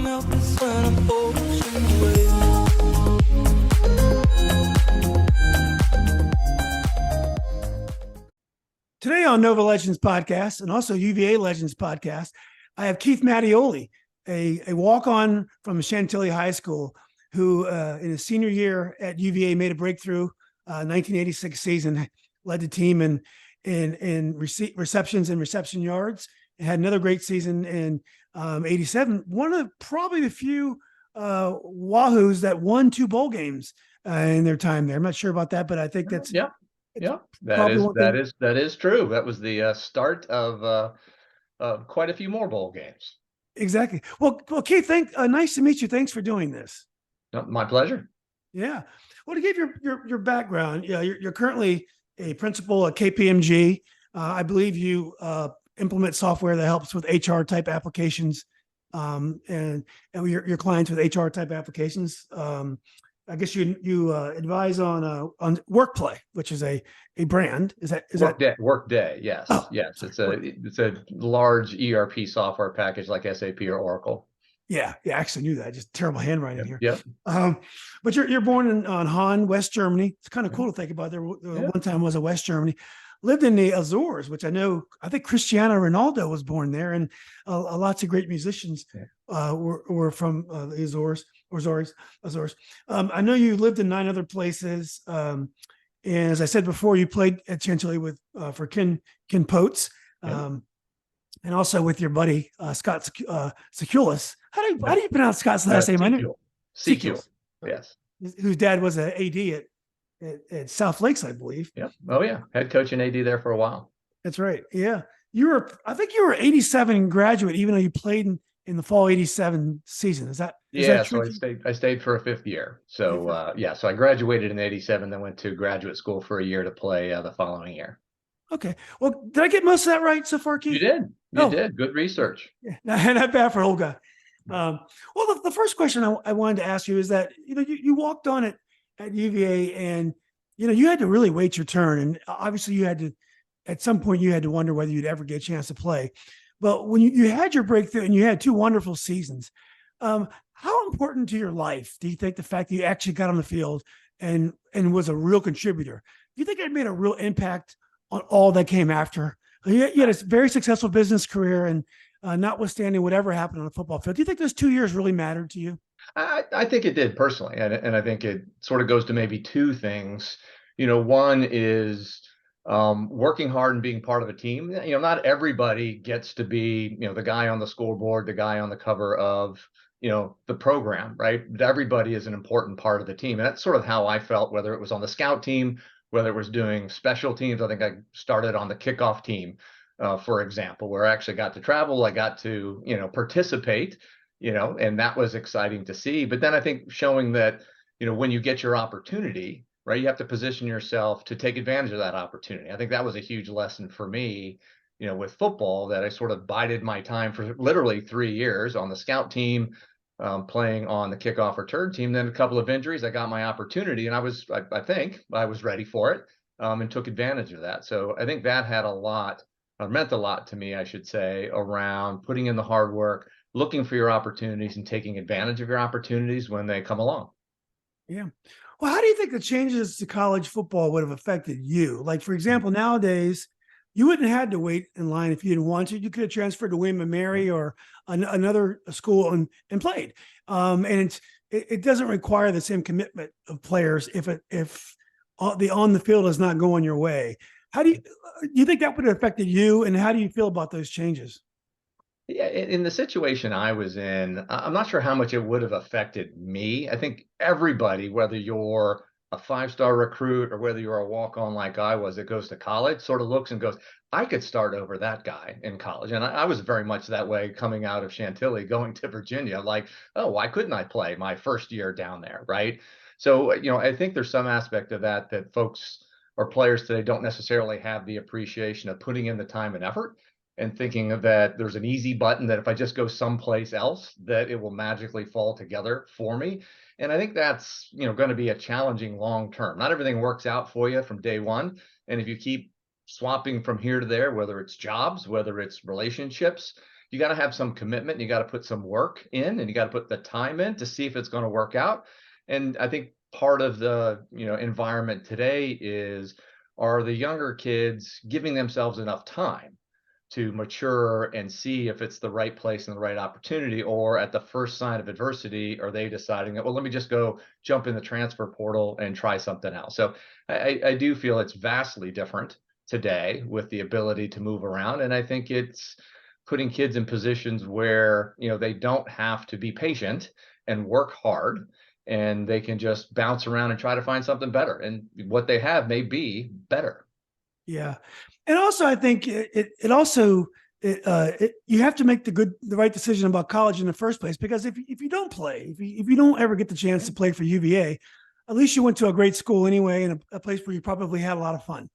melt is when I'm ocean waves. Today on Nova Legends Podcast and also UVA Legends Podcast, I have Keith Mattioli, a walk-on from Chantilly High School, who in his senior year at UVA made a breakthrough. 1986 season, led the team in receptions and reception yards, and had another great season in 87. One of probably the few Wahoos that won 2 bowl games in their time there. I'm not sure about that, but I think that's Yeah, that is true. That was the start of quite a few more bowl games. Exactly. Well, Keith, nice to meet you. Thanks for doing this. No, my pleasure. Yeah. Well, to give your background, you're currently a principal at KPMG. I believe you implement software that helps with HR type applications, and your clients with HR type applications. I guess you advise on Workplay, which is a brand. Is that Workday? Yes, yes. It's a large ERP software package like SAP or Oracle. Yeah, I actually knew that. Just terrible handwriting here. Yep. But you're born on Han, West Germany. It's kind of cool to think about. There one time was a West Germany. Lived in the Azores, which I think Cristiano Ronaldo was born there, and lots of great musicians were from the Azores. I know you lived in 9 other places, and as I said before, you played at Chantilly for Ken Poates, and also with your buddy Scott Secules. How do you pronounce Scott's last name? Secules. Yes. Whose dad was an AD at South Lakes, I believe. Yep. Oh yeah, head coach and AD there for a while. That's right. Yeah, I think you were 87 graduate, even though you played in the fall 87 season. Is that true? So I stayed for a 5th year. So so I graduated in 87, then went to graduate school for a year to play the following year. Okay. Well, did I get most of that right so far, Keith? You did. You did. Good research. Yeah, not bad for Olga. Well, the first question I wanted to ask you is that you walked on it at UVA, and you had to really wait your turn, and obviously you had to, at some point, you had to wonder whether you'd ever get a chance to play. But when you had your breakthrough and you had 2 wonderful seasons, how important to your life do you think the fact that you actually got on the field and was a real contributor? Do you think it made a real impact on all that came after? You had a very successful business career, and notwithstanding whatever happened on the football field, do you think those 2 years really mattered to you? I think it did personally, and I think it sort of goes to maybe 2 things. One is working hard and being part of a team. Not everybody gets to be the guy on the scoreboard, the guy on the cover of the program, right? But everybody is an important part of the team, and that's sort of how I felt, whether it was on the scout team, whether it was doing special teams. I think I started on the kickoff team, for example, where I actually got to travel. I got to participate. And that was exciting to see. But then I think showing that, when you get your opportunity, right, you have to position yourself to take advantage of that opportunity. I think that was a huge lesson for me, with football, that I sort of bided my time for literally 3 years on the scout team, playing on the kickoff return team. Then a couple of injuries, I got my opportunity, and I think I was ready for it, and took advantage of that. So I think that meant a lot to me, I should say, around putting in the hard work, looking for your opportunities and taking advantage of your opportunities when they come along. Yeah. Well, how do you think the changes to college football would have affected you? Like, for example, nowadays, you wouldn't have had to wait in line if you didn't want to. You could have transferred to William & Mary or another school and played. And it doesn't require the same commitment of players if the on the field is not going your way. How do you think that would have affected you, and how do you feel about those changes? Yeah, in the situation I was in, I'm not sure how much it would have affected me. I think everybody, whether you're a 5-star recruit or whether you're a walk-on like I was that goes to college, sort of looks and goes, I could start over that guy in college. And I was very much that way coming out of Chantilly, going to Virginia, like, oh, why couldn't I play my first year down there, right? So, I think there's some aspect of that folks or players today don't necessarily have the appreciation of putting in the time and effort, and thinking that there's an easy button that if I just go someplace else, that it will magically fall together for me. And I think that's, going to be a challenging long term. Not everything works out for you from day one. And if you keep swapping from here to there, whether it's jobs, whether it's relationships, you got to have some commitment. You got to put some work in, and you got to put the time in to see if it's going to work out. And I think part of the, environment today are the younger kids giving themselves enough time to mature and see if it's the right place and the right opportunity, or at the first sign of adversity, are they deciding that, well, let me just go jump in the transfer portal and try something else. So I do feel it's vastly different today with the ability to move around. And I think it's putting kids in positions where, they don't have to be patient and work hard, and they can just bounce around and try to find something better. And what they have may be better. Yeah. And also, I think you have to make the right decision about college in the first place, because if you don't play, if you don't ever get the chance to play for UVA, at least you went to a great school anyway, and a place where you probably had a lot of fun.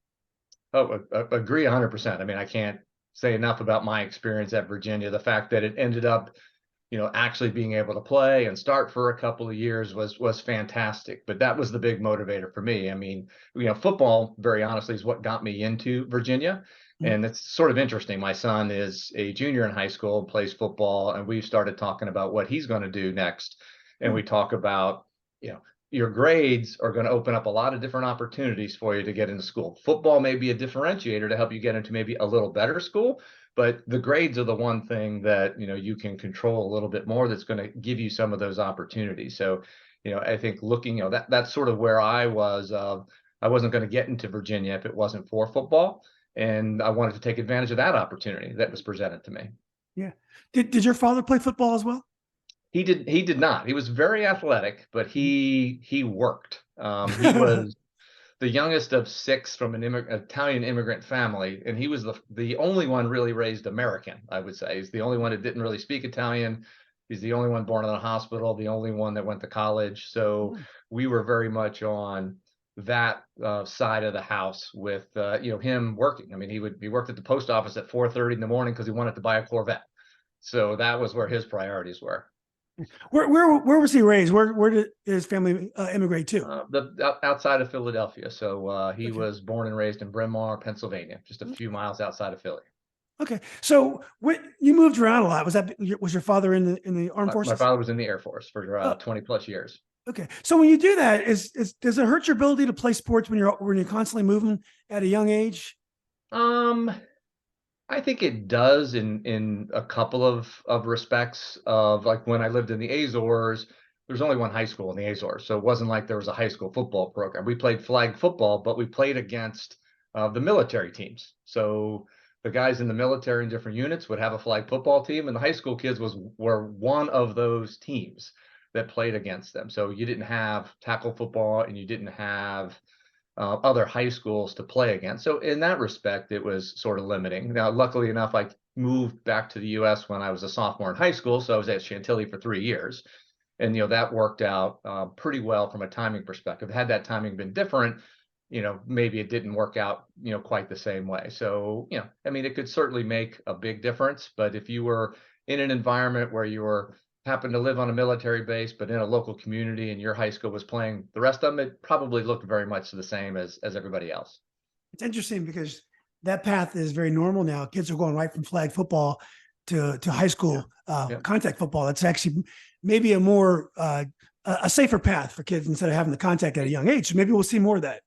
Oh, agree 100%. I mean, I can't say enough about my experience at Virginia. The fact that it ended up, actually being able to play and start for a couple of years was fantastic. But that was the big motivator for me. I mean, football, very honestly, is what got me into Virginia. And it's sort of interesting. My son is a junior in high school, plays football, and we've started talking about what he's going to do next. And we talk about, your grades are going to open up a lot of different opportunities for you to get into school. Football may be a differentiator to help you get into maybe a little better school, but the grades are the one thing that, you can control a little bit more, that's going to give you some of those opportunities. So, I think looking, that's sort of where I was. I wasn't going to get into Virginia if it wasn't for football, and I wanted to take advantage of that opportunity that was presented to me. Yeah. Did your father play football as well? He did not. He was very athletic, but he worked. He was the youngest of 6 from an Italian immigrant family, and he was the only one really raised American, I would say. He's the only one that didn't really speak Italian. He's the only one born in a hospital, the only one that went to college. So we were very much on that side of the house with him working. I mean, he worked at the post office at 4:30 in the morning because he wanted to buy a Corvette. So that was where his priorities were. Where was he raised? Where did his family immigrate to? Outside of Philadelphia. So he was born and raised in Bryn Mawr, Pennsylvania, just a few miles outside of Philly. Okay, so you moved around a lot. Was your father in the armed forces? My father was in the Air Force for 20 plus years. Okay, so when you do that, does it hurt your ability to play sports when you're constantly moving at a young age? I think it does in a couple of respects. Of like when I lived in the Azores, there's only one high school in the Azores, so it wasn't like there was a high school football program. We played flag football, but we played against the military teams. So the guys in the military in different units would have a flag football team, and the high school kids were one of those teams that played against them. So you didn't have tackle football, and you didn't have other high schools to play against. So in that respect, it was sort of limiting. Now, luckily enough, I moved back to the U.S. when I was a sophomore in high school. So I was at Chantilly for 3 years. And, that worked out pretty well from a timing perspective. Had that timing been different, maybe it didn't work out, quite the same way. So, I mean, it could certainly make a big difference. But if you were in an environment where you happened to live on a military base, but in a local community, and your high school was playing the rest of them, it probably looked very much the same as everybody else. It's interesting because that path is very normal now. Kids are going right from flag football to high school contact football. That's actually maybe a safer path for kids instead of having the contact at a young age. So maybe we'll see more of that.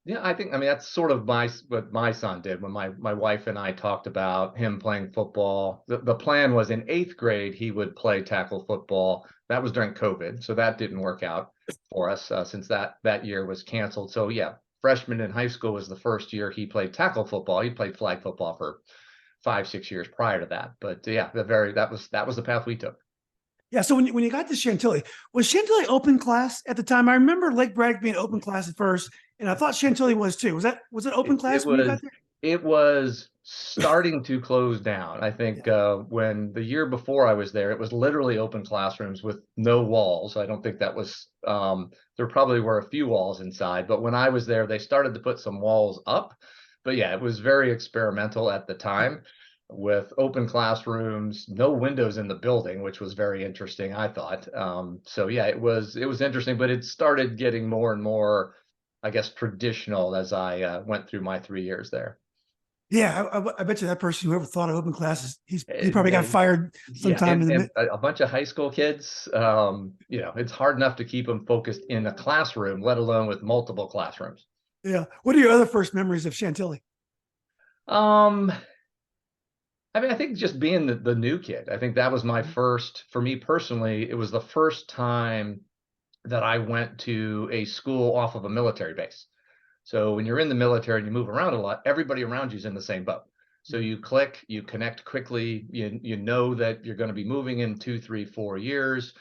Yeah, I mean, that's sort of what my son did when my wife and I talked about him playing football. The plan was in 8th grade, he would play tackle football. That was during COVID, so that didn't work out for us since that year was canceled. So yeah, freshman in high school was the first year he played tackle football. He played flag football for 5-6 years prior to that. But yeah, that was the path we took. Yeah. So when you got to Chantilly, was Chantilly open class at the time? I remember Lake Bragg being open class at first, and I thought Chantilly was too. Was it open class when you got there? It was starting to close down. I think when the year before I was there, it was literally open classrooms with no walls. I don't think that was there probably were a few walls inside, but when I was there, they started to put some walls up. But yeah, it was very experimental at the time, with open classrooms, no windows in the building, which was very interesting, I thought. So yeah, it was interesting, but it started getting more and more, I guess, traditional as I went through my 3 years there. Yeah, I bet you that person who ever thought of open classes, he And, probably got fired yeah, sometime in the and a bunch of high school kids, it's hard enough to keep them focused in a classroom, let alone with multiple classrooms. yeah. What are your other first memories of Chantilly? Um, I mean, I think just being the new kid, I think that was my first, for me personally, it was the first time that I went to a school off of a military base. So when you're in the military and you move around a lot, everybody around you is in the same boat. So you click, you connect quickly, you know that you're going to be moving in 2, 3, 4 years.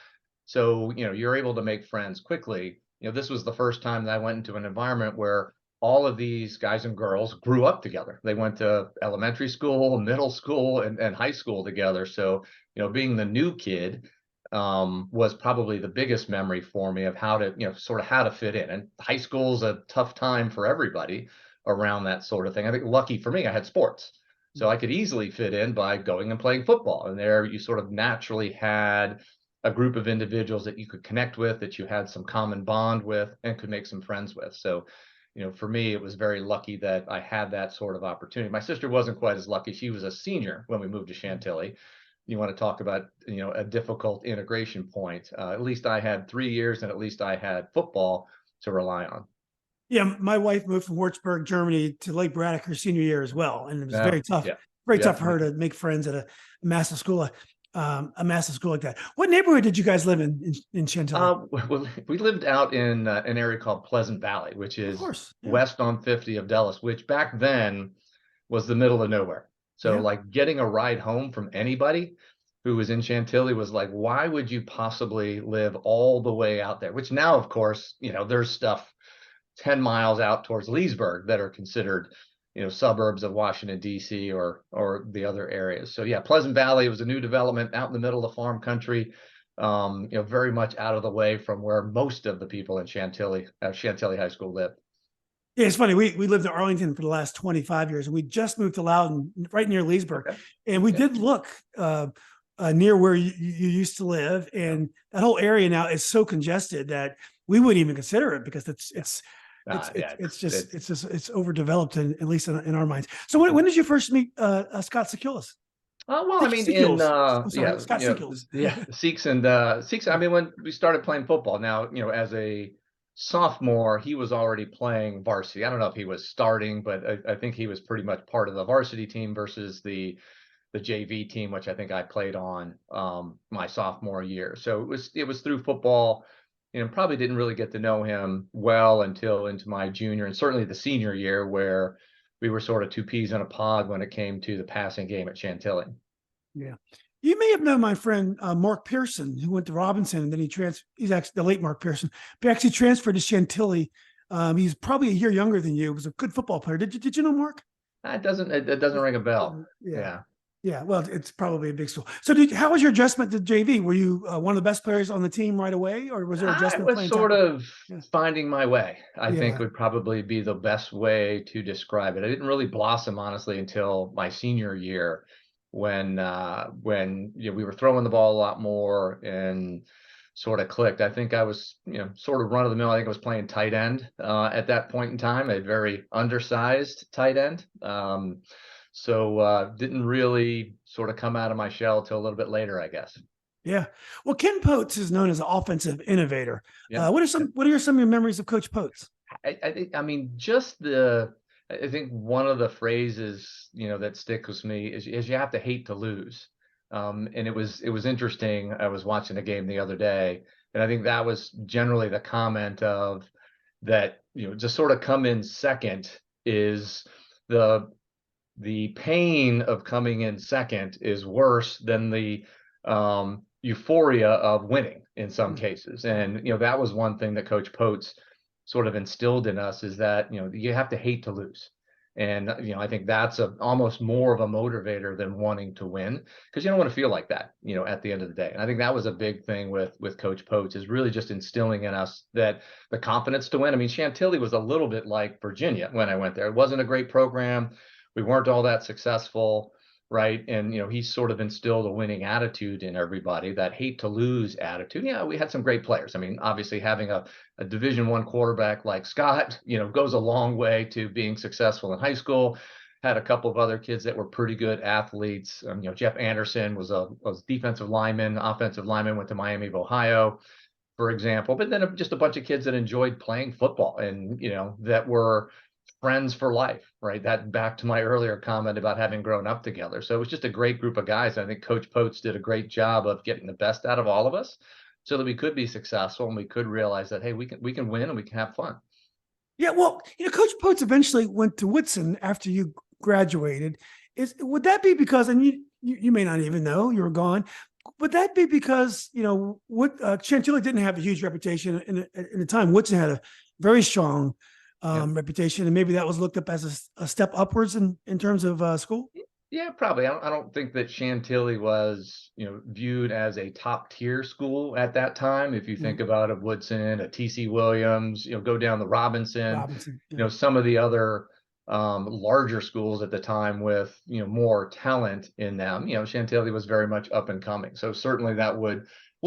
So, you're able to make friends quickly. This was the first time that I went into an environment where all of these guys and girls grew up together. They went to elementary school, middle school, and high school together. So, being the new kid, was probably the biggest memory for me of how to, sort of how to fit in. And high school is a tough time for everybody around that sort of thing. I think lucky for me, I had sports. So I could easily fit in by going and playing football. And there you sort of naturally had a group of individuals that you could connect with, that you had some common bond with, and could make some friends with. So, for me, it was very lucky that I had that sort of opportunity. My sister wasn't quite as lucky. She was a senior when we moved to Chantilly. You want to talk about, a difficult integration point. At least I had 3 years, and at least I had football to rely on. Yeah, my wife moved from Würzburg, Germany to Lake Braddock her senior year as well. And it was Yeah, yeah, very yeah. tough for her to make friends at a massive school, like that. What neighborhood did you guys live in Chantilly? Well, we lived out in an area called Pleasant Valley, which Of is course. Yeah. west on 50 of Dallas, which back then was the middle of nowhere. So Yeah. like getting a ride home from anybody who was in Chantilly was like, why would you possibly live all the way out there? Which now, of course, there's stuff 10 miles out towards Leesburg that are considered, suburbs of Washington, D.C. or the other areas. So yeah, Pleasant Valley was a new development out in the middle of farm country, very much out of the way from where most of the people in Chantilly High School live. Yeah, it's funny. We lived in Arlington for the last 25 years, and we just moved to Loudon, right near Leesburg. Okay. And we Yeah. did look near where you used to live, and that whole area now is so congested that we wouldn't even consider it because it's overdeveloped, at least in our minds. So when did you first meet Scott Secules? Well, I mean, Secules. I'm sorry, Scott Secules. Seeks and Seeks. I mean, when we started playing football, now, as a sophomore, he was already playing varsity. I don't know if he was starting, but I think he was pretty much part of the varsity team versus the JV team, which I think I played on my sophomore year. So it was through football. Probably didn't really get to know him well until into my junior and certainly the senior year, where we were sort of two peas in a pod when it came to the passing game at Chantilly. Yeah. You may have known my friend Mark Pearson, who went to Robinson, and then he's actually the late Mark Pearson, but actually transferred to Chantilly. He's probably a year younger than you. He was a good football player. Did you know Mark? It doesn't ring a bell. Yeah. Yeah. Well, it's probably a big school. So how was your adjustment to JV? Were you one of the best players on the team right away, or was there I adjustment was playing sort time? of Yeah. finding my way, I think Yeah. would probably be the best way to describe it. I didn't really blossom, honestly, until my senior year when we were throwing the ball a lot more and sort of clicked. I think I was, sort of run of the mill. I think I was playing tight end at that point in time, a very undersized tight end. So didn't really sort of come out of my shell till a little bit later, I guess. Yeah. Well, Ken Poates is known as an offensive innovator. Yeah. What are some of your memories of Coach Poates? I mean, I think one of the phrases, that sticks with me is you have to hate to lose. And it was interesting. I was watching a game the other day, and I think that was generally the comment of that, just sort of come in second is the pain of coming in second is worse than the euphoria of winning in some cases. And, that was one thing that Coach Poates sort of instilled in us, is that, you have to hate to lose. And, I think that's almost more of a motivator than wanting to win, because you don't want to feel like that, at the end of the day. And I think that was a big thing with Coach Poates, is really just instilling in us that the confidence to win. I mean, Chantilly was a little bit like Virginia when I went there. It wasn't a great program. We weren't all that successful, right? And, he sort of instilled a winning attitude in everybody, that hate to lose attitude. Yeah, we had some great players. I mean, obviously having a Division I quarterback like Scott, goes a long way to being successful in high school. had a couple of other kids that were pretty good athletes. Jeff Anderson was defensive lineman, offensive lineman, went to Miami of Ohio, for example. But then just a bunch of kids that enjoyed playing football and, that were friends for life, right? That back to my earlier comment about having grown up together. So it was just a great group of guys. I think Coach Poates did a great job of getting the best out of all of us so that we could be successful and we could realize that, hey, we can win and we can have fun. Yeah, well, Coach Poates eventually went to Woodson after you graduated. Would that be because, and you may not even know you were gone, would that be because, Chantilly didn't have a huge reputation in the time? Woodson had a very strong reputation, and maybe that was looked up as a step upwards in terms of school? Yeah, probably. I don't think that Chantilly was, viewed as a top tier school at that time. If you think about a Woodson, a TC Williams, go down the Robinson, some of the other larger schools at the time with, more talent in them, Chantilly was very much up and coming. So certainly that would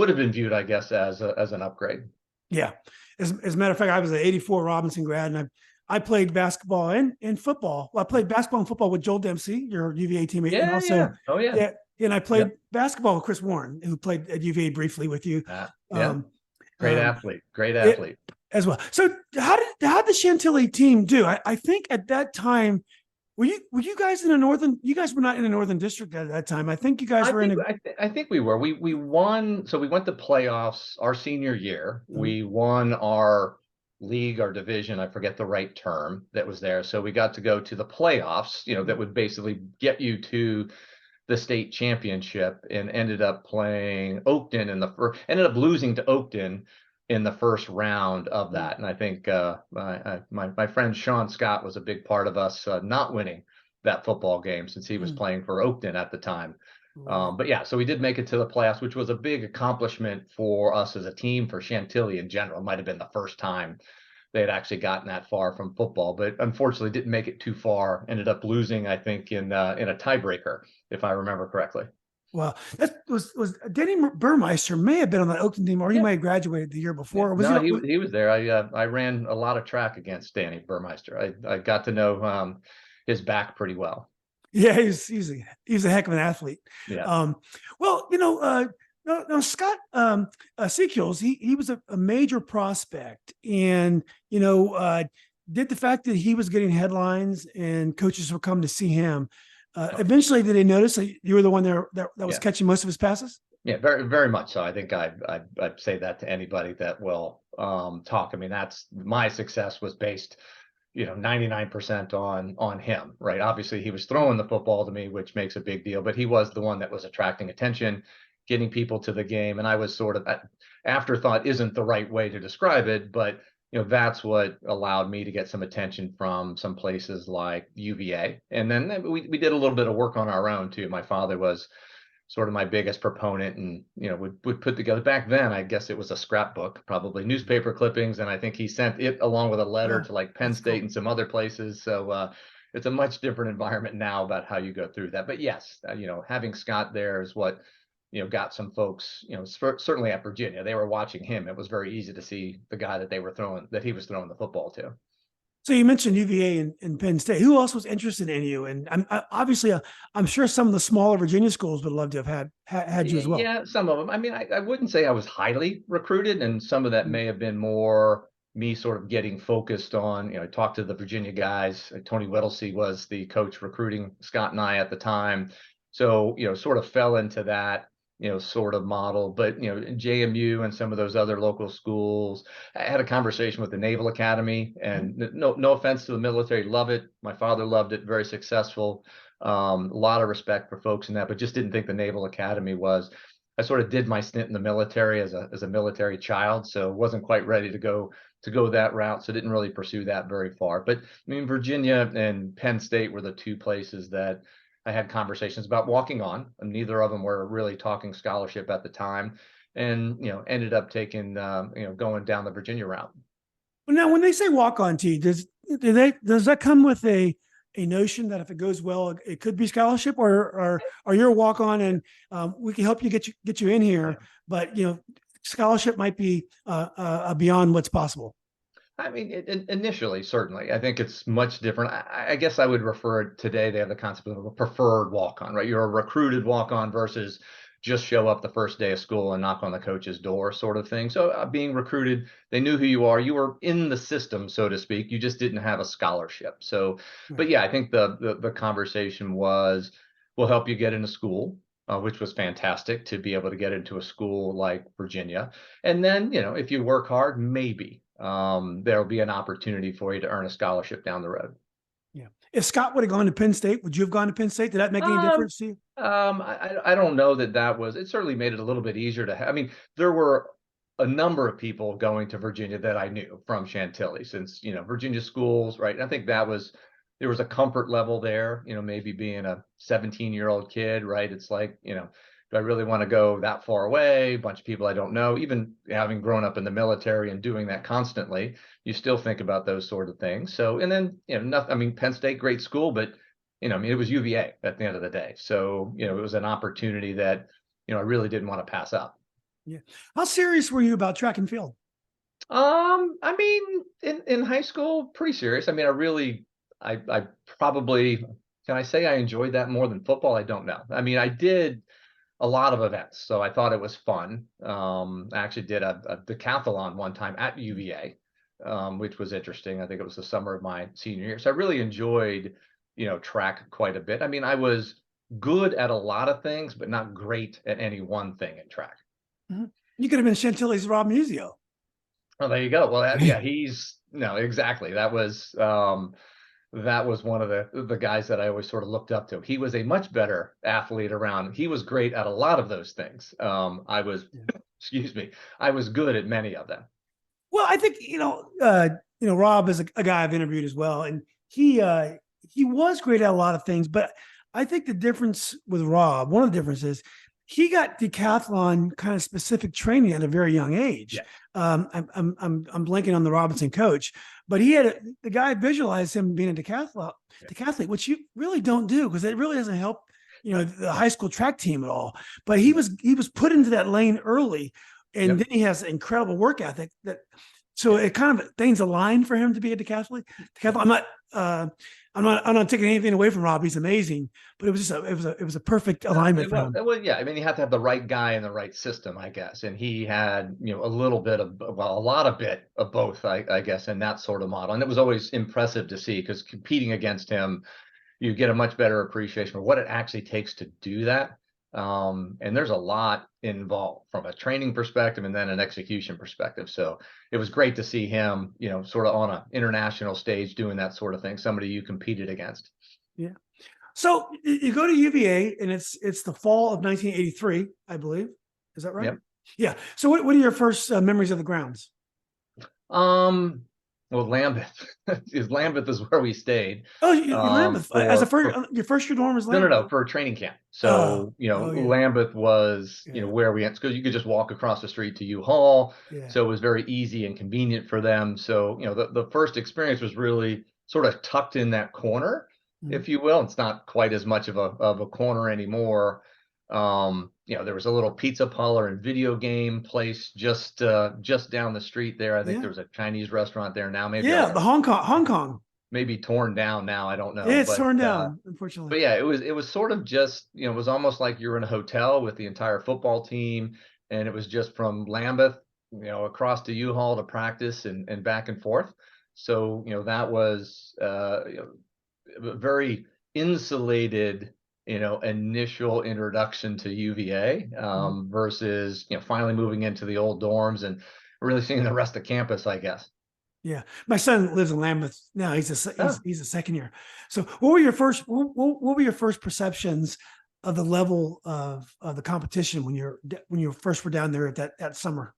have been viewed, I guess, as an upgrade. Yeah. As a matter of fact, I was an '84 Robinson grad, and I played basketball and football. Well, I played basketball and football with Joel Dempsey, your UVA teammate. Yeah, and also, yeah. Oh, yeah. Yeah. And I played basketball with Chris Warren, who played at UVA briefly with you. Great athlete as well. So how did the Chantilly team do? I think at that time, were you guys in the northern? You guys were not in the Northern District at that time. I think you guys were in. I think we were. We won. So we went to playoffs our senior year. We won our league, our division. I forget the right term that was there. So we got to go to the playoffs. That would basically get you to the state championship, and ended up playing Oakton ended up losing to Oakton in the first round of that. And I think my friend Sean Scott was a big part of us not winning that football game, since he was playing for Oakton at the time. But yeah, so we did make it to the playoffs, which was a big accomplishment for us as a team, for Chantilly in general. It might have been the first time they had actually gotten that far from football, but unfortunately didn't make it too far. Ended up losing, I think, in a tiebreaker, if I remember correctly. Well, that was Danny Burmeister may have been on the Oakland team, or he might have graduated the year before. He was there. I ran a lot of track against Danny Burmeister. I got to know his back pretty well. Yeah, he's a heck of an athlete. Yeah. No, Scott Secules, he was a major prospect, and did the fact that he was getting headlines and coaches were coming to see him. Eventually, did they notice that you were the one there that was catching most of his passes? Yeah, very, very much so. I think I'd say that to anybody that will talk. I mean, that's my success was based, 99% on him, right? Obviously, he was throwing the football to me, which makes a big deal, but he was the one that was attracting attention, getting people to the game. And I was sort of, afterthought isn't the right way to describe it, but that's what allowed me to get some attention from some places like UVA. And then we did a little bit of work on our own too. My father was sort of my biggest proponent, and would put together, back then I guess it was a scrapbook, probably newspaper clippings, and I think he sent it along with a letter to like Penn State and some other places. So it's a much different environment now about how you go through that. But yes, having Scott there is what got some folks, certainly at Virginia, they were watching him. It was very easy to see the guy that he was throwing the football to. So you mentioned UVA and Penn State. Who else was interested in you? And obviously, I'm sure some of the smaller Virginia schools would love to have had you as well. Yeah, some of them. I mean, I wouldn't say I was highly recruited, and some of that may have been more me sort of getting focused on, I talked to the Virginia guys. Tony Whittlesey was the coach recruiting Scott and I at the time. So, sort of fell into that, sort of model. But, JMU and some of those other local schools, I had a conversation with the Naval Academy, and no offense to the military, love it. My father loved it, very successful. A lot of respect for folks in that, but just didn't think the Naval Academy was. I sort of did my stint in the military as a military child, so wasn't quite ready to go that route. So didn't really pursue that very far. But I mean, Virginia and Penn State were the two places that I had conversations about walking on, and neither of them were really talking scholarship at the time, and ended up taking going down the Virginia route. Well, now when they say walk on, does that come with a notion that if it goes well, it could be scholarship, or you're a walk on and we can help you get you in here, but scholarship might be beyond what's possible? I mean, initially, certainly, I think it's much different. I guess I would refer it today. They have the concept of a preferred walk-on, right? You're a recruited walk-on versus just show up the first day of school and knock on the coach's door, sort of thing. So being recruited, they knew who you are. You were in the system, so to speak. You just didn't have a scholarship. So, but Right. yeah, I think the conversation was, we'll help you get into school. Which was fantastic to be able to get into a school like Virginia. And then, if you work hard, maybe there'll be an opportunity for you to earn a scholarship down the road. Yeah. If Scott would have gone to Penn State, would you have gone to Penn State? Did that make any Um, difference to you? I don't know that was, it certainly made it a little bit easier to have. I mean, there were a number of people going to Virginia that I knew from Chantilly, since, Virginia schools, right? And I think there was a comfort level there, maybe being a 17-year-old kid, right? It's like, do I really want to go that far away? A bunch of people I don't know, even having grown up in the military and doing that constantly, you still think about those sort of things. So, and then, nothing, I mean, Penn State, great school, but I mean, it was UVA at the end of the day. So, it was an opportunity that, I really didn't want to pass up. Yeah. How serious were you about track and field? I mean, in high school, pretty serious. I mean, I probably, can I say I enjoyed that more than football? I don't know. I mean, I did a lot of events, so I thought it was fun. I actually did a decathlon one time at UVA, which was interesting. I think it was the summer of my senior year. So I really enjoyed, track quite a bit. I mean, I was good at a lot of things, but not great at any one thing in track. Mhm. You could have been Chantilly's Rob Musio. Oh, there you go. Well, yeah, he's no, exactly. That was one of the guys that I always sort of looked up to. He was a much better athlete around. He was great at a lot of those things. I was, Yeah. excuse me, I was good at many of them. Well, I think Rob is a guy I've interviewed as well, and he was great at a lot of things. But I think the difference with Rob, one of the differences, he got decathlon kind of specific training at a very young age. Yeah. I'm blanking on the Robinson coach, but the guy visualized him being a decathlete, which you really don't do because it really doesn't help the high school track team at all. But he was put into that lane early, and then he has an incredible work ethic so it kind of things aligned for him to be a decathlete. I'm not taking anything away from Rob. He's amazing, but it was a perfect alignment for him. Yeah. I mean, you have to have the right guy in the right system, I guess. And he had, a little bit of, well, a lot of bit of both, I guess, in that sort of model. And it was always impressive to see, because competing against him, you get a much better appreciation for what it actually takes to do that. And there's a lot involved from a training perspective and then an execution perspective. So it was great to see him, sort of on an international stage doing that sort of thing, somebody you competed against. Yeah. So you go to UVA, and it's the fall of 1983, I believe. Is that right? Yep. Yeah. So what are your first memories of the grounds? Well, Lambeth Lambeth is where we stayed. Oh, you Lambeth as a first. Your first year dorm was No, Lambeth. for a training camp. Oh, So, yeah. Lambeth was, Yeah. where we went, because you could just walk across the street to U-Haul. Yeah. So it was very easy and convenient for them. So, the first experience was really sort of tucked in that corner, if you will. It's not quite as much of a corner anymore. There was a little pizza parlor and video game place just down the street there. I think there was a Chinese restaurant there now. Maybe the Hong Kong. maybe torn down now. I don't know. Yeah, it's torn down, unfortunately. But yeah, it was sort of just, it was almost like you're in a hotel with the entire football team, and it was just from Lambeth, across to U-Haul to practice and back and forth. So, that was very insulated, initial introduction to UVA, versus, finally moving into the old dorms and really seeing the rest of campus, I guess. Yeah, my son lives in Lambeth now. He's a second year. So, what were your first perceptions of the level of the competition when you first were down there at that summer?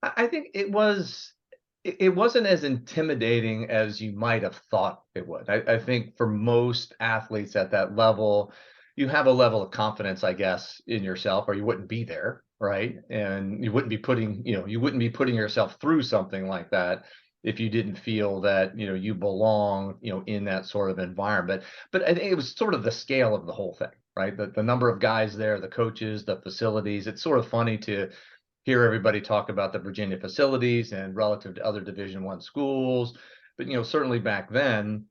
I think it wasn't as intimidating as you might have thought it would. I think for most athletes at that level, you have a level of confidence, I guess, in yourself, or you wouldn't be there, right? And you wouldn't be putting yourself through something like that if you didn't feel that, you belong, in that sort of environment. But I think it was sort of the scale of the whole thing, right? The number of guys there, the coaches, the facilities. It's sort of funny to hear everybody talk about the Virginia facilities and relative to other Division I schools. But, certainly back then,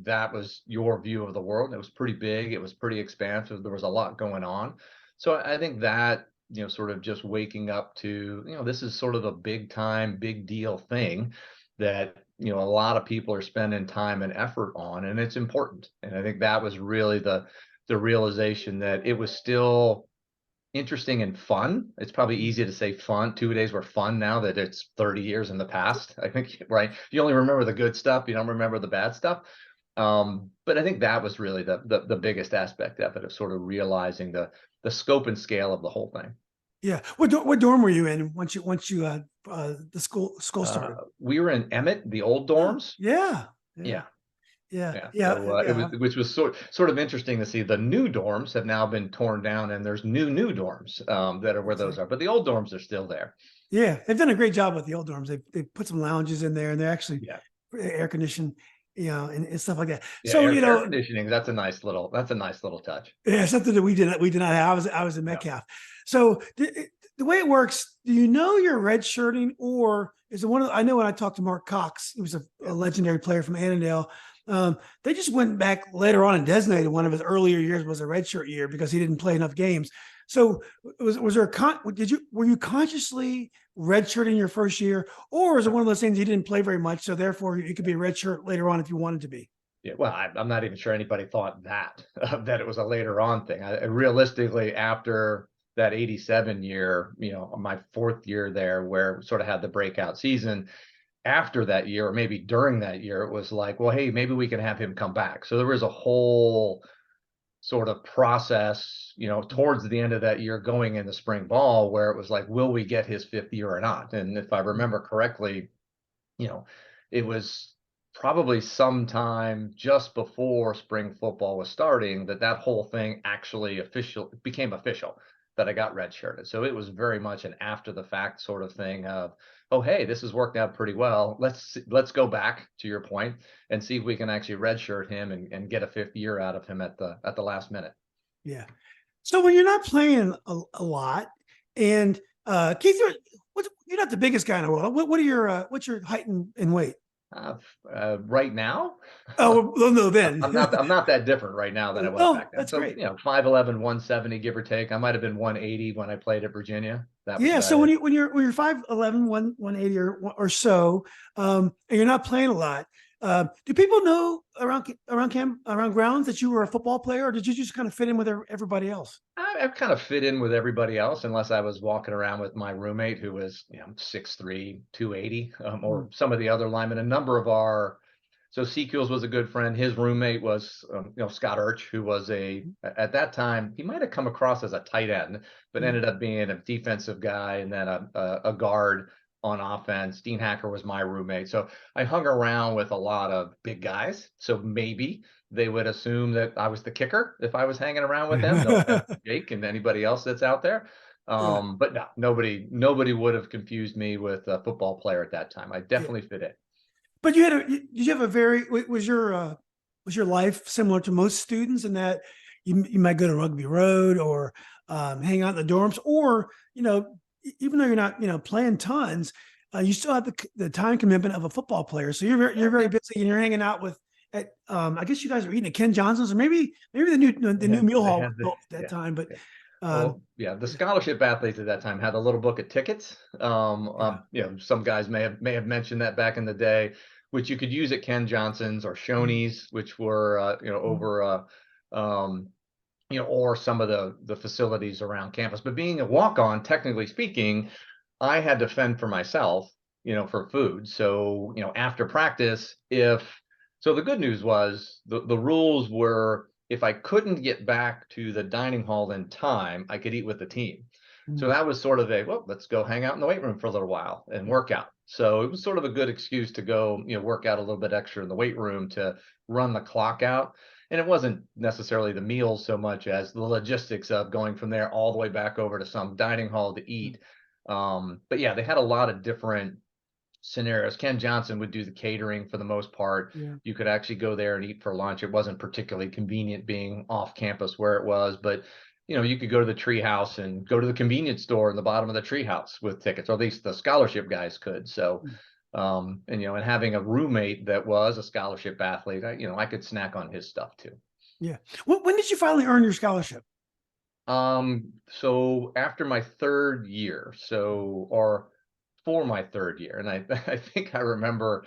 that was your view of the world. It was pretty big. It was pretty expansive. There was a lot going on. So I think that, sort of just waking up to, this is sort of a big time, big deal thing that, a lot of people are spending time and effort on, and it's important. And I think that was really the realization that it was still interesting and fun. It's probably easy to say fun. 2 days were fun now that it's 30 years in the past, I think, right? You only remember the good stuff. You don't remember the bad stuff. But I think that was really the biggest aspect of it, of sort of realizing the scope and scale of the whole thing. Yeah. What dorm were you in once you the school started? We were in Emmett, the old dorms. Yeah. Yeah. Yeah. So it was, which was sort of interesting to see. The new dorms have now been torn down, and there's new dorms that are where those are, but the old dorms are still there. Yeah, they've done a great job with the old dorms. They put some lounges in there, and they're actually air conditioned, and stuff like that. Yeah, so air conditioning, that's a nice little touch. Yeah, something that we did not have. I was in Metcalf. So the way it works, do you know you're redshirting, or is it I know when I talked to Mark Cox, he was a legendary player from Annandale. They just went back later on and designated one of his earlier years was a redshirt year because he didn't play enough games. So was there were you consciously redshirting your first year, or is it one of those things you didn't play very much, so therefore you could be a redshirt later on if you wanted to be? Yeah, well, I'm not even sure anybody thought that it was a later on thing. Realistically, after that 87 year, my fourth year there, where we sort of had the breakout season, after that year, or maybe during that year, it was like, well, hey, maybe we can have him come back. So there was a whole sort of process, towards the end of that year going into spring ball, where it was like, will we get his fifth year or not? And if I remember correctly, it was probably sometime just before spring football was starting that whole thing actually became official, that I got redshirted. So it was very much an after the fact sort of thing of, oh, hey, this has worked out pretty well. Let's go back to your point and see if we can actually redshirt him and get a fifth year out of him at the last minute. Yeah. So when you're not playing a lot, and Keith, you're not the biggest guy in the world. What are your what's your height and weight? Right now? Oh, well, no, then. I'm not that different right now than I was back then. That's so, great. 5'11", 170, give or take. I might have been 180 when I played at Virginia. So when you're 5'11", 180 or so, and you're not playing a lot, do people know around grounds that you were a football player, or did you just kind of fit in with everybody else? I kind of fit in with everybody else, unless I was walking around with my roommate who was 6'3", 280, or some of the other linemen. A number of so Secules was a good friend. His roommate was Scott Secules, who was at that time, he might have come across as a tight end, but ended up being a defensive guy, and then a guard on offense. Dean Hacker was my roommate. So I hung around with a lot of big guys. So maybe they would assume that I was the kicker if I was hanging around with them. No, Jake and anybody else that's out there. But no, nobody would have confused me with a football player at that time. I definitely fit in. But did you have was your life similar to most students in that you might go to Rugby Road or hang out in the dorms, or even though you're not playing tons, you still have the time commitment of a football player. So you're very busy, and you're hanging out with I guess you guys were eating at Ken Johnson's, or maybe the new meal hall at that time. But the scholarship athletes at that time had a little book of tickets. Some guys may have mentioned that back in the day, which you could use at Ken Johnson's or Shoney's, which were over or some of the facilities around campus. But being a walk-on, technically speaking, I had to fend for myself, for food. So, after practice, so the good news was the rules were, if I couldn't get back to the dining hall in time, I could eat with the team. So that was sort of let's go hang out in the weight room for a little while and work out. So it was sort of a good excuse to go, work out a little bit extra in the weight room to run the clock out. And it wasn't necessarily the meals so much as the logistics of going from there all the way back over to some dining hall to eat. But yeah, they had a lot of different scenarios. Ken Johnson would do the catering for the most part. You could actually go there and eat for lunch. It wasn't particularly convenient being off campus where it was, but you could go to the tree house and go to the convenience store in the bottom of the tree house with tickets, or at least the scholarship guys could. So, and having a roommate that was a scholarship athlete, I could snack on his stuff too. Yeah. When did you finally earn your scholarship? So after my third year, or for my third year, and I think I remember,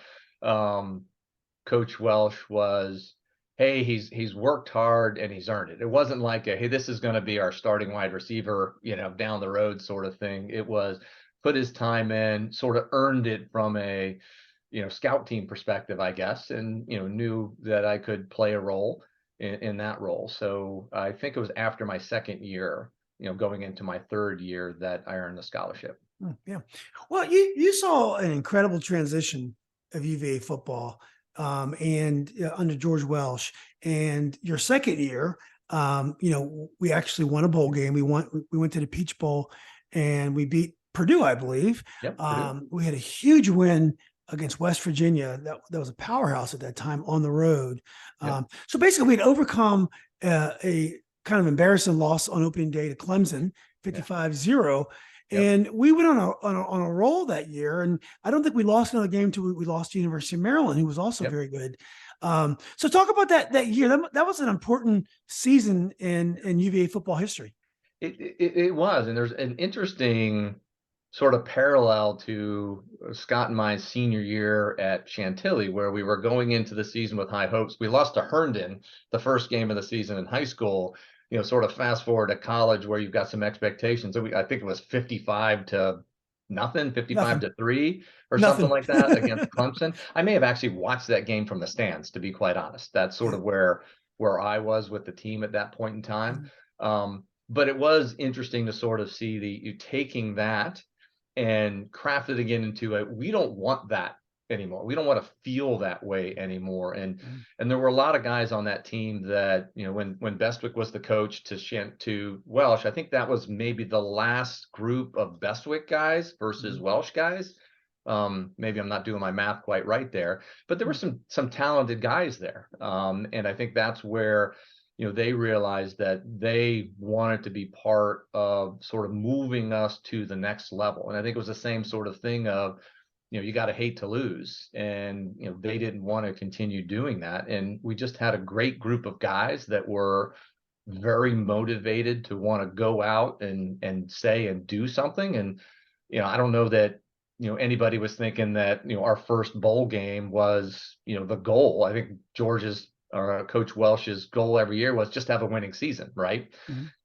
Coach Welsh was, hey, he's worked hard and he's earned it. It wasn't like hey, this is going to be our starting wide receiver, down the road sort of thing. It was put his time in, sort of earned it from a, scout team perspective, I guess, and, knew that I could play a role in that role. So I think it was after my second year, going into my third year, that I earned the scholarship. Yeah. Well, you saw an incredible transition of UVA football, and under George Welsh, and your second year, we actually won a bowl game. We went to the Peach Bowl and we beat Purdue, I believe. Yep, Purdue. We had a huge win against West Virginia. That was a powerhouse at that time on the road. Yep. So basically we'd overcome a kind of embarrassing loss on opening day to Clemson, 55-0. Yep. And we went on a roll that year, and I don't think we lost another game until we lost to University of Maryland, who was also very good. So talk about that year. That was an important season in UVA football history. It was, and there's an interesting sort of parallel to Scott and my senior year at Chantilly, where we were going into the season with high hopes. We lost to Herndon the first game of the season in high school. Sort of fast forward to college where you've got some expectations. So I think it was 55-0, 55-3 or something like that against Clemson. I may have actually watched that game from the stands, to be quite honest. That's sort of where I was with the team at that point in time. But it was interesting to sort of see you taking that and craft it again into we don't want that anymore. We don't want to feel that way anymore. And there were a lot of guys on that team that, when Bestwick was the coach to Welsh, I think that was maybe the last group of Bestwick guys versus Welsh guys. Maybe I'm not doing my math quite right there, but there were some talented guys there. And I think that's where, they realized that they wanted to be part of sort of moving us to the next level. And I think it was the same sort of thing of, you got to hate to lose. And, they didn't want to continue doing that. And we just had a great group of guys that were very motivated to want to go out and say and do something. And, I don't know that, anybody was thinking that, our first bowl game was, the goal. I think Coach Welsh's goal every year was just have a winning season, right?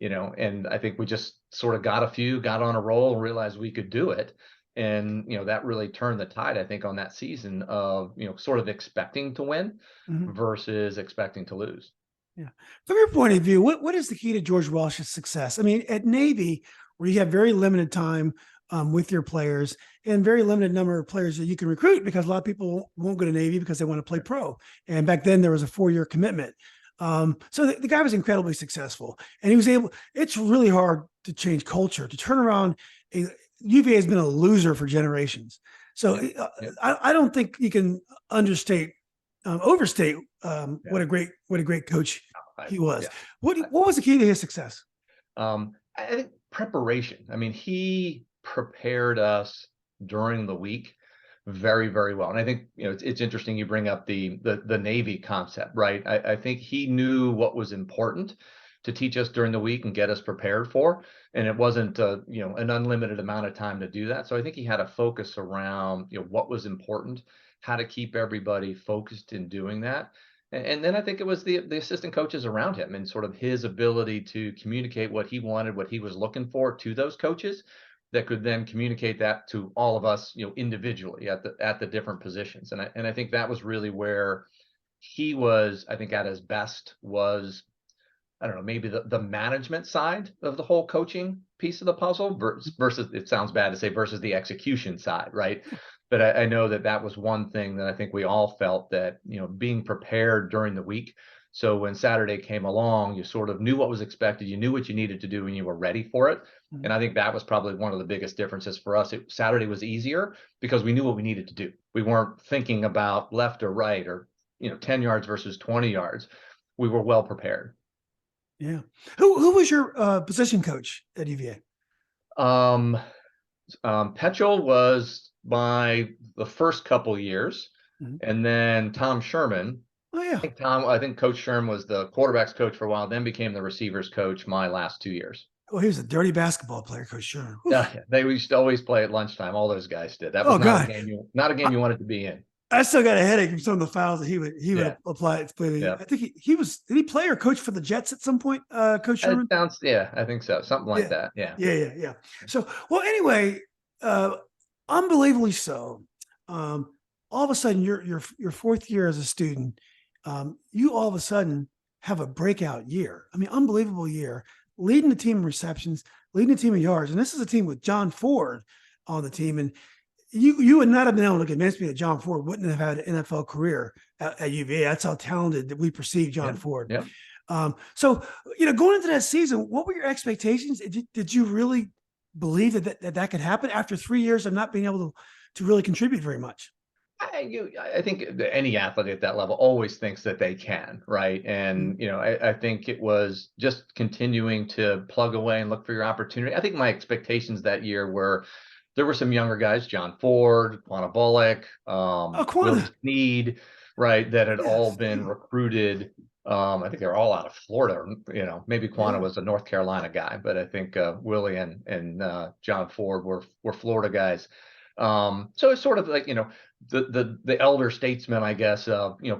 And I think we just sort of got on a roll and realized we could do it. And, that really turned the tide, I think, on that season of, sort of expecting to win versus expecting to lose. Yeah. From your point of view, what is the key to George Welsh's success? I mean, at Navy, where you have very limited time with your players and very limited number of players that you can recruit, because a lot of people won't go to Navy because they want to play pro. And back then there was a 4-year commitment. So the guy was incredibly successful, and he was able. It's really hard to change culture, to turn around. UVA has been a loser for generations. So I don't think you can overstate what a great coach he was. Yeah. What was the key to his success? I think preparation. I mean, he prepared us during the week very, very well. And I think, it's interesting you bring up the Navy concept, right? I think he knew what was important to teach us during the week and get us prepared for. And it wasn't, an unlimited amount of time to do that. So I think he had a focus around, what was important, how to keep everybody focused in doing that. And then I think it was the assistant coaches around him and sort of his ability to communicate what he wanted, what he was looking for to those coaches that could then communicate that to all of us, individually at the different positions. And I think that was really where he was, I think, at his best was, I don't know, maybe the management side of the whole coaching piece of the puzzle versus, it sounds bad to say, versus the execution side, right? But I know that was one thing that I think we all felt, that, being prepared during the week. So when Saturday came along, you sort of knew what was expected. You knew what you needed to do and you were ready for it. And I think that was probably one of the biggest differences for us. Saturday was easier because we knew what we needed to do. We weren't thinking about left or right or, 10 yards versus 20 yards. We were well prepared. Yeah. Who was your position coach at UVA? Petchel was the first couple years, Mhm. and then Tom Sherman. Oh yeah. I think Coach Sherman was the quarterbacks coach for a while, then became the receivers coach my last 2 years. Oh, he was a dirty basketball player, Coach Sherman. Yeah, they used to always play at lunchtime. All those guys did. That was Oh not a God. game you wanted to be in. I still got a headache from some of the fouls that he would Yeah, apply. yeah. I think he was, did he play or coach for the Jets at some point? Coach Sherman? Yeah, I think so. Something like Yeah. that. Yeah. Yeah. So, well, anyway, uh, unbelievably so. All of a sudden, your fourth year as a student, you all of a sudden have a breakout year. I mean, unbelievable year, leading the team in receptions, leading the team in yards, and this is a team with John Ford on the team. And you would not have been able to convince me that John Ford wouldn't have had an NFL career at UVA. That's how talented that we perceive John Ford. Yeah. So, going into that season, what were your expectations? Did you really believe that could happen after 3 years of not being able to really contribute very much? I think any athlete at that level always thinks that they can, right? And, I think it was just continuing to plug away and look for your opportunity. I think my expectations that year there were some younger guys, John Ford, Quanah Bullock, Oh, Willie Quanah. Snead, right, that had all Yes. been recruited. I think they're all out of Florida. Maybe Quanah was a North Carolina guy, but I think Willie and John Ford were Florida guys. So it's sort of like, the elder statesman, I guess,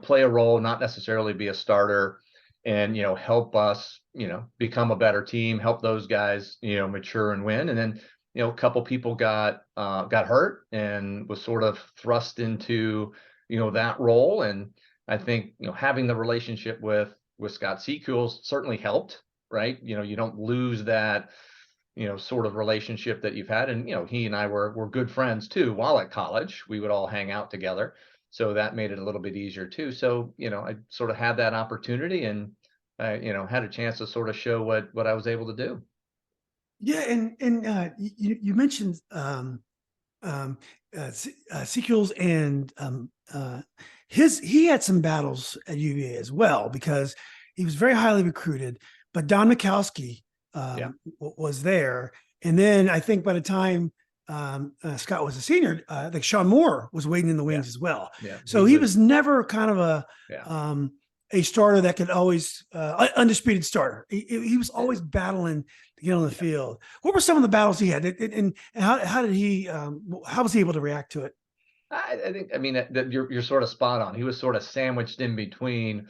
play a role, not necessarily be a starter, and, help us, become a better team, help those guys, mature and win. And then, a couple people got hurt and was sort of thrust into, that role. And I think, having the relationship with Scott Secules certainly helped, right? You don't lose that, sort of relationship that you've had. And, he and I were good friends too, while at college. We would all hang out together. So that made it a little bit easier too. So, I sort of had that opportunity, and I, had a chance to sort of show what I was able to do. Yeah, and you mentioned Secules, and he had some battles at UVA as well, because he was very highly recruited. But Don Majkowski was there, and then I think by the time Scott was a senior, I think Sean Moore was waiting in the wings as well. Yeah. So he was never kind of a starter that could always undisputed starter. He was always battling to get on the field. What were some of the battles he had, and how did he? How was he able to react to it? I think, that you're sort of spot on. He was sort of sandwiched in between.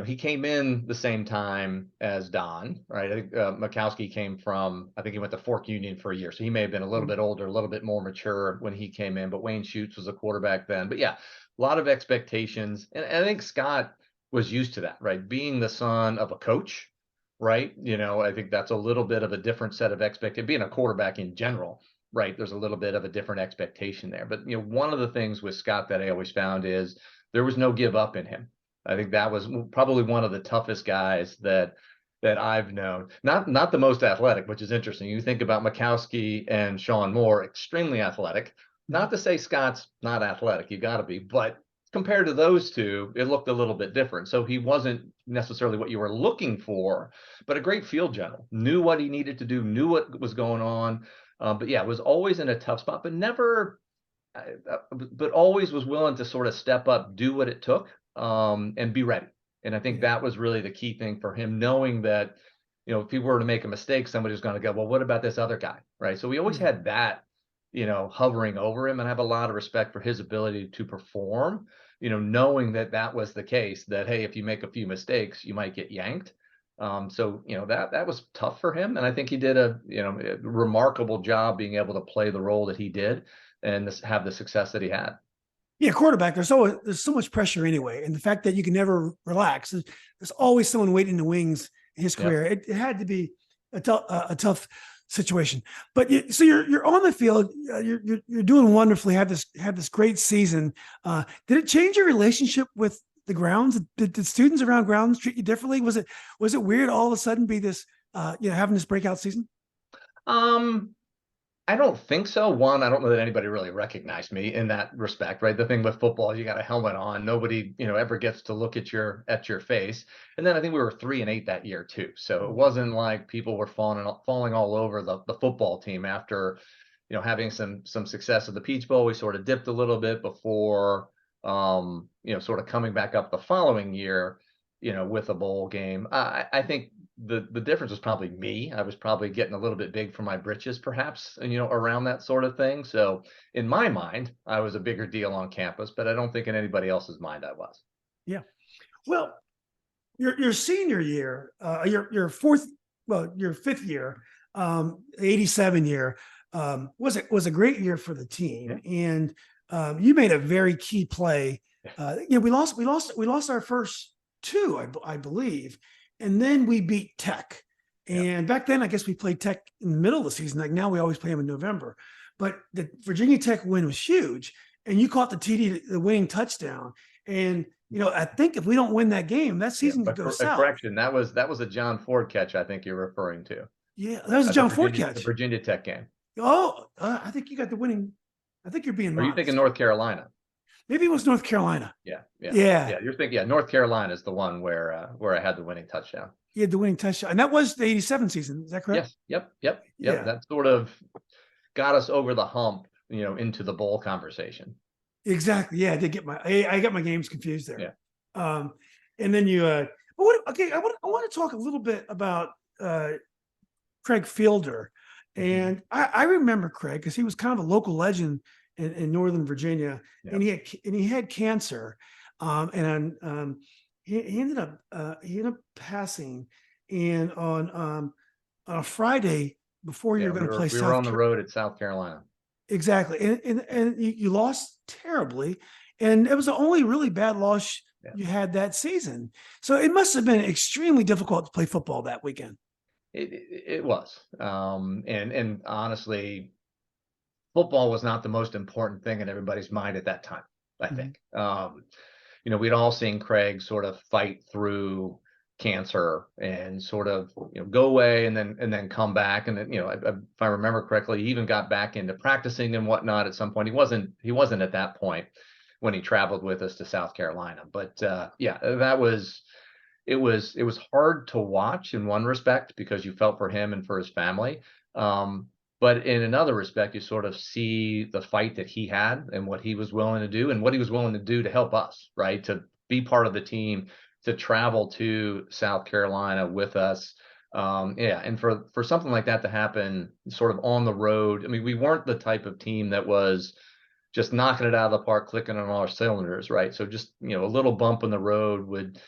He came in the same time as Don, right? I think Majkowski came from, I think he went to Fork Union for a year. So he may have been a little bit older, a little bit more mature when he came in, but Wayne Schutz was a quarterback then. But yeah, a lot of expectations. And I think Scott was used to that, right? Being the son of a coach, right? I think that's a little bit of a different set of expectations. Being a quarterback in general, right? There's a little bit of a different expectation there. But, one of the things with Scott that I always found is there was no give up in him. I think that was probably one of the toughest guys that I've known. Not the most athletic, which is interesting. You think about Majkowski and Sean Moore, extremely athletic. Not to say Scott's not athletic, you got to be, but compared to those two, it looked a little bit different. So he wasn't necessarily what you were looking for, but a great field general. Knew what he needed to do, knew what was going on. But yeah, was always in a tough spot, but never, but always was willing to sort of step up, do what it took. And be ready. And I think that was really the key thing for him, knowing that, if he were to make a mistake, somebody's going to go, well, what about this other guy? Right. So we always had that, hovering over him, and I have a lot of respect for his ability to perform, knowing that was the case, that, hey, if you make a few mistakes, you might get yanked. So, that was tough for him. And I think he did a remarkable job being able to play the role that he did and have the success that he had. Yeah, quarterback. There's so much pressure anyway, and the fact that you can never relax. There's always someone waiting in the wings in his career. It had to be a tough situation. But so you're on the field. You're doing wonderfully. Had this great season. Did it change your relationship with the grounds? Did students around grounds treat you differently? Was it weird all of a sudden be this having this breakout season? I don't think so. One, I don't know that anybody really recognized me in that respect, right? The thing with football, you got a helmet on. Nobody, ever gets to look at your face. And then I think we were 3-8 that year too. So it wasn't like people were falling all over the football team after, having some success at the Peach Bowl. We sort of dipped a little bit before, sort of coming back up the following year, with a bowl game. I think the difference was probably me. I was probably getting a little bit big for my britches, perhaps, and around that sort of thing. So in my mind, I was a bigger deal on campus, but I don't think in anybody else's mind I was. Yeah. Well, your senior year, your fifth year, 87 year, was a great year for the team, and you made a very key play. We lost our first two, I believe, and then we beat Tech. And back then, I guess we played Tech in the middle of the season. Like now, we always play them in November. But the Virginia Tech win was huge, and you caught the TD, the winning touchdown. And I think if we don't win that game, that season could go south. Correction, that was a John Ford catch. I think you're referring to. Yeah, that was a John Ford catch. The Virginia Tech game. Oh, I think you got the winning. I think you're being. Are you thinking North Carolina? Maybe it was North Carolina. Yeah. You're thinking, North Carolina is the one where I had the winning touchdown. You had the winning touchdown, and that was the 87 season. Is that correct? Yes. Yep. Yeah. That sort of got us over the hump, into the bowl conversation. Exactly. Yeah, I got my games confused there. Yeah. And then you. I want to talk a little bit about Craig Fielder, and I remember Craig because he was kind of a local legend in Northern Virginia, and he had cancer, and he ended up passing, and on a Friday before you're going to play. We were on the road at South Carolina. Exactly, and you lost terribly, and it was the only really bad loss you had that season. So it must have been extremely difficult to play football that weekend. It was, and honestly, football was not the most important thing in everybody's mind at that time. I think, we'd all seen Craig sort of fight through cancer and sort of go away and then come back, and then if I remember correctly, he even got back into practicing and whatnot at some point. He wasn't at that point when he traveled with us to South Carolina, but it was hard to watch in one respect because you felt for him and for his family. But in another respect, you sort of see the fight that he had and what he was willing to do and what he was willing to do to help us, right? To be part of the team, to travel to South Carolina with us. And for something like that to happen sort of on the road, I mean, we weren't the type of team that was just knocking it out of the park, clicking on all our cylinders, right? So just, a little bump in the road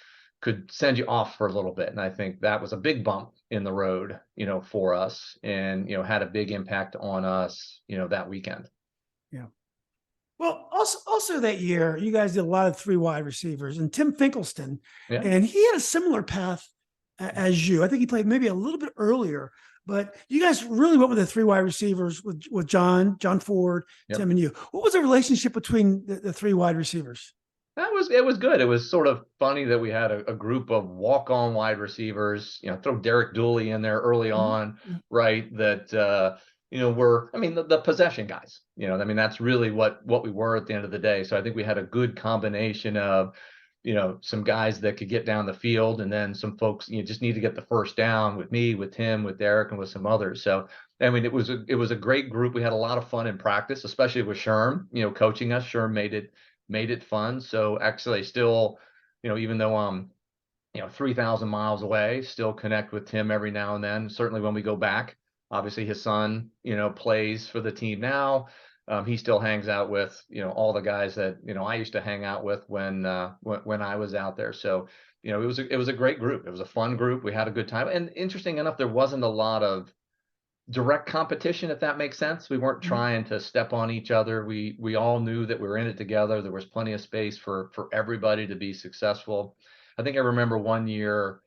could send you off for a little bit. And I think that was a big bump in the road, for us, and, had a big impact on us, that weekend. Yeah. Well, also that year, you guys did a lot of 3 wide receivers, and Tim Finkelston, and he had a similar path as you. I think he played maybe a little bit earlier, but you guys really went with the 3 wide receivers with John Ford, Tim, and you. What was the relationship between the 3 wide receivers? It was good. It was sort of funny that we had a group of walk-on wide receivers, throw Derek Dooley in there early on, right? That, were, the possession guys, that's really what we were at the end of the day. So I think we had a good combination of, some guys that could get down the field, and then some folks, just need to get the first down with me, with Tim, with Derek, and with some others. So, it was a great group. We had a lot of fun in practice, especially with Sherm, coaching us. Sherm made it fun. So actually still, even though I'm, 3,000 miles away, still connect with Tim every now and then. Certainly when we go back, obviously his son, plays for the team now. He still hangs out with, all the guys that, I used to hang out with when I was out there. So, it was a great group. It was a fun group. We had a good time. And interesting enough, there wasn't a lot of direct competition, if that makes sense. We weren't trying to step on each other. We all knew that we were in it together. There was plenty of space for everybody to be successful. I think I remember one year,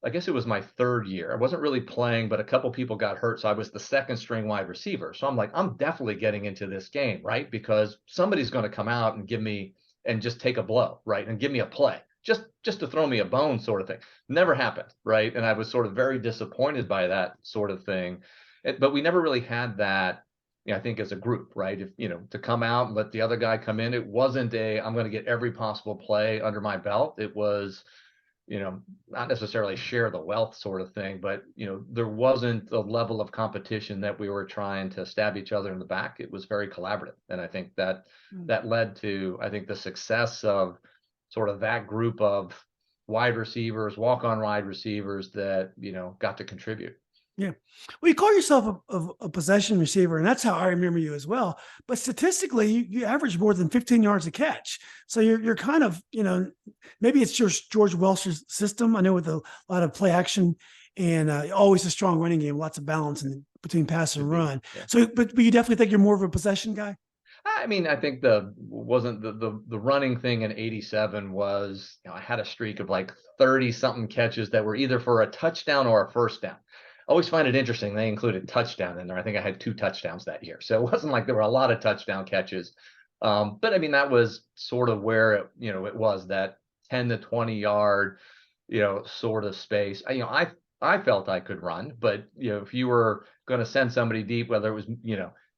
I guess it was my 3rd year. I wasn't really playing, but a couple people got hurt. So I was the 2nd string wide receiver. So I'm like, I'm definitely getting into this game, right? Because somebody's going to come out and give me and just take a blow, right? And give me a play. Just to throw me a bone sort of thing. Never happened, right? And I was sort of very disappointed by that sort of thing. But we never really had that I think as a group, right? If, to come out and let the other guy come in, it wasn't I'm going to get every possible play under my belt. It was, not necessarily share the wealth sort of thing, but, there wasn't the level of competition that we were trying to stab each other in the back. It was very collaborative. And I think that led to, I think, the success of sort of that group of wide receivers, walk-on wide receivers that, got to contribute. Yeah. Well, you call yourself a possession receiver, and that's how I remember you as well. But statistically, you average more than 15 yards a catch. So you're kind of, maybe it's just George Welsh's system. I know with a lot of play action and always a strong running game, lots of balance between pass and run. Yeah. So, but you definitely think you're more of a possession guy? I mean, I think the running thing in 87 was, I had a streak of like 30 something catches that were either for a touchdown or a first down. I always find it interesting. They included touchdown in there. I think I had 2 touchdowns that year. So it wasn't like there were a lot of touchdown catches. But I mean, that was sort of where it was that 10 to 20 yard, sort of space. I felt I could run, but if you were going to send somebody deep, whether it was,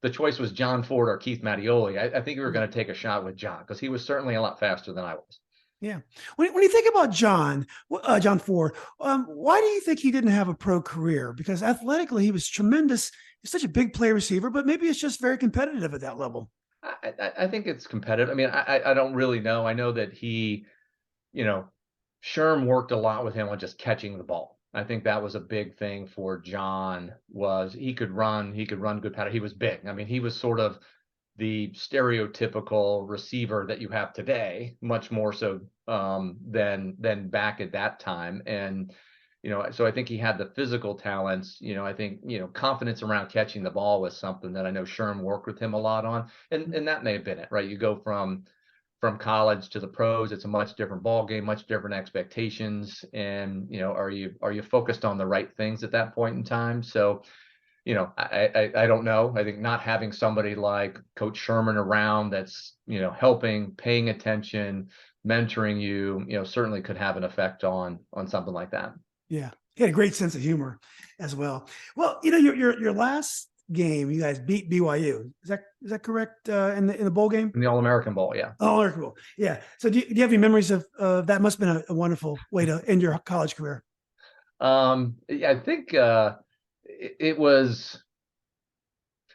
the choice was John Ford or Keith Mattioli, I think we were going to take a shot with John because he was certainly a lot faster than I was. Yeah. When you think about John Ford, why do you think he didn't have a pro career? Because athletically, he was tremendous. He's such a big play receiver, but maybe it's just very competitive at that level. I think it's competitive. I mean, I don't really know. I know that he, Sherm worked a lot with him on just catching the ball. I think that was a big thing for John was he could run good pattern. He was big. I mean, he was sort of the stereotypical receiver that you have today, much more so than back at that time. And, so I think he had the physical talents, I think, confidence around catching the ball was something that I know Sherm worked with him a lot on. And that may have been it, right? You go from college to the pros, it's a much different ball game, much different expectations. And, are you focused on the right things at that point in time? So, I don't know. I think not having somebody like Coach Sherman around that's, helping, paying attention, mentoring you, certainly could have an effect on something like that. Yeah. He had a great sense of humor as well. Well, your last game, you guys beat BYU. Is that correct? In the bowl game? In the All-American Bowl, yeah. All-American Bowl. Yeah. So do you have any memories of that? Must have been a wonderful way to end your college career. Yeah, I think it was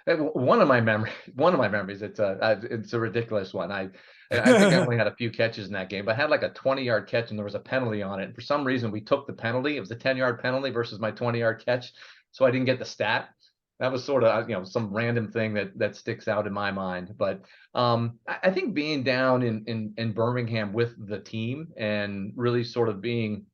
one of my memories. It's a ridiculous one. I think I only had a few catches in that game, but I had like a 20-yard catch and there was a penalty on it. And for some reason, we took the penalty. It was a 10-yard penalty versus my 20-yard catch, so I didn't get the stat. That was sort of some random thing that sticks out in my mind. But I think being down in Birmingham with the team and really sort of being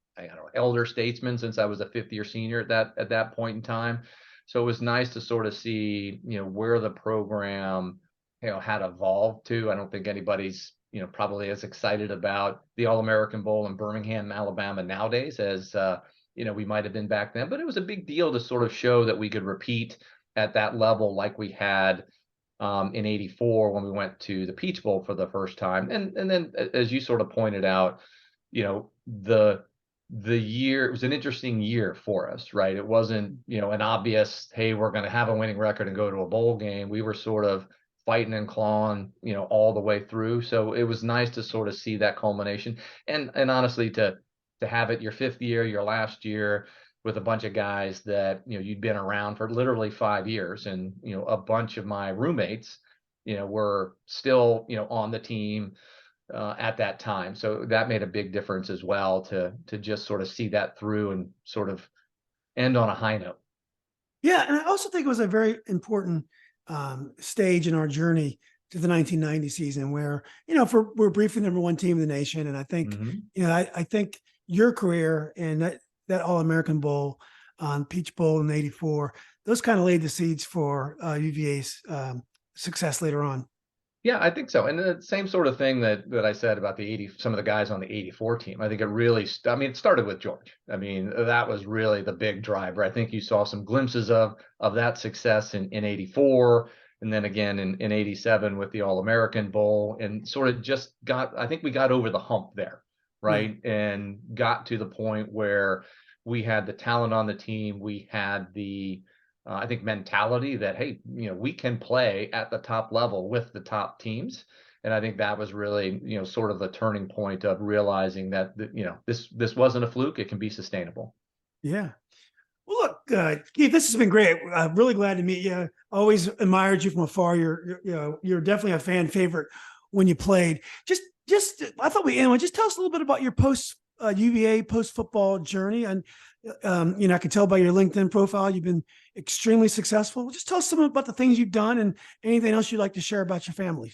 elder statesman since I was a 5th-year senior at that point in time. So it was nice to sort of see, where the program, had evolved to. I don't think anybody's, probably as excited about the All-American Bowl in Birmingham, Alabama nowadays as, we might have been back then. But it was a big deal to sort of show that we could repeat at that level like we had in 84 when we went to the Peach Bowl for the first time. And then, as you sort of pointed out, the year, it was an interesting year for us, right? It wasn't, an obvious, hey, we're going to have a winning record and go to a bowl game. We were sort of fighting and clawing, all the way through. So it was nice to sort of see that culmination and honestly to have it your 5th year, your last year with a bunch of guys that, you'd been around for literally 5 years. And, a bunch of my roommates, were still, on the team at that time. So that made a big difference as well to just sort of see that through and sort of end on a high note. Yeah. And I also think it was a very important stage in our journey to the 1990 season where, we're briefly #1 team in the nation. And I think, I think your career and that All-American Bowl, Peach Bowl in 84, those kind of laid the seeds for UVA's success later on. Yeah, I think so. And the same sort of thing that I said about some of the guys on the 84 team. I think it really, it started with George. I mean, that was really the big driver. I think you saw some glimpses of that success in 84 and then again in 87 with the All-American Bowl and sort of just I think we got over the hump there, right? And got to the point where we had the talent on the team. We had the I think mentality that, hey, we can play at the top level with the top teams. And I think that was really, sort of the turning point of realizing that, this wasn't a fluke. It can be sustainable. Yeah. Well, look, Keith, this has been great. I'm really glad to meet you. Always admired you from afar. You're definitely a fan favorite when you played. I thought just tell us a little bit about your post UVA post football journey. And I can tell by your LinkedIn profile you've been extremely successful. Just tell us some about the things you've done and anything else you'd like to share about your family.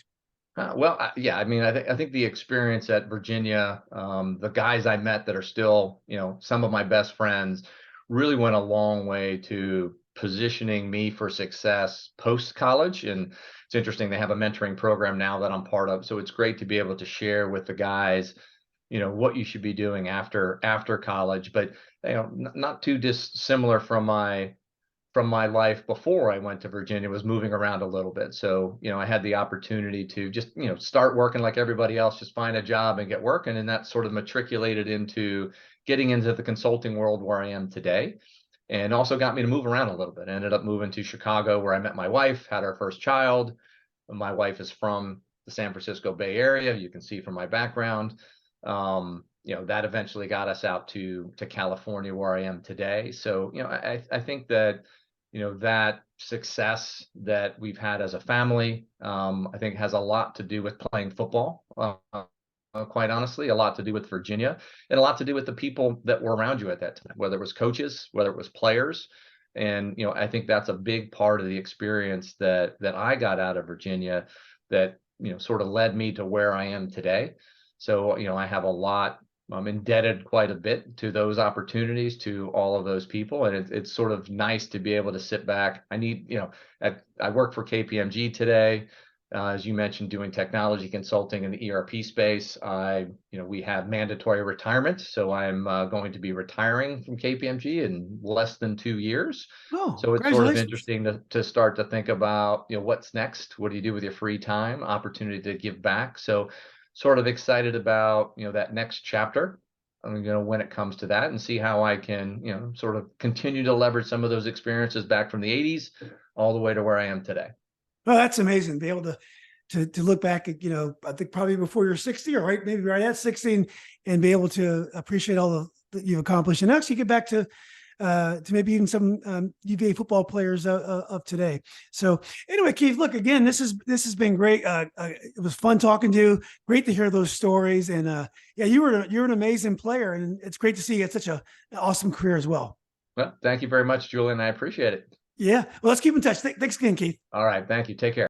Yeah, I mean, I think the experience at Virginia, the guys I met that are still, some of my best friends, really went a long way to positioning me for success post college. And it's interesting, they have a mentoring program now that I'm part of. So it's great to be able to share with the guys, what you should be doing after college. But not too dissimilar from my life before I went to Virginia, was moving around a little bit. So, I had the opportunity to just, start working like everybody else, just find a job and get working. And that sort of matriculated into getting into the consulting world where I am today. And also got me to move around a little bit. I ended up moving to Chicago, where I met my wife, had our first child. My wife is from the San Francisco Bay Area. You can see from my background. That eventually got us out to California, where I am today. So, I think that that success that we've had as a family, I think has a lot to do with playing football. Quite honestly, a lot to do with Virginia, and a lot to do with the people that were around you at that time, whether it was coaches, whether it was players. And, I think that's a big part of the experience that I got out of Virginia that, sort of led me to where I am today. So, I have a lot. I'm indebted quite a bit to those opportunities, to all of those people. And it's sort of nice to be able to sit back. I work for KPMG today, as you mentioned, doing technology consulting in the ERP space. We have mandatory retirement. So I'm going to be retiring from KPMG in less than 2 years. Oh, So it's sort of congratulations. interesting to start to think about, what's next? What do you do with your free time? Opportunity to give back. So sort of excited about, that next chapter. When it comes to that, and see how I can, sort of continue to leverage some of those experiences back from the 80s all the way to where I am today. Oh, that's amazing. Be able to look back at, I think probably before you're 60 or maybe right at 60 and be able to appreciate all that you've accomplished. And actually get back to maybe even some UVA football players of today. So anyway, Keith, look, again, this has been great. It was fun talking to you. Great to hear those stories. And yeah, you're an amazing player, and it's great to see you had such an awesome career as well. Well, thank you very much, Julian. I appreciate it. Yeah. Well, let's keep in touch. Thanks again, Keith. All right. Thank you. Take care.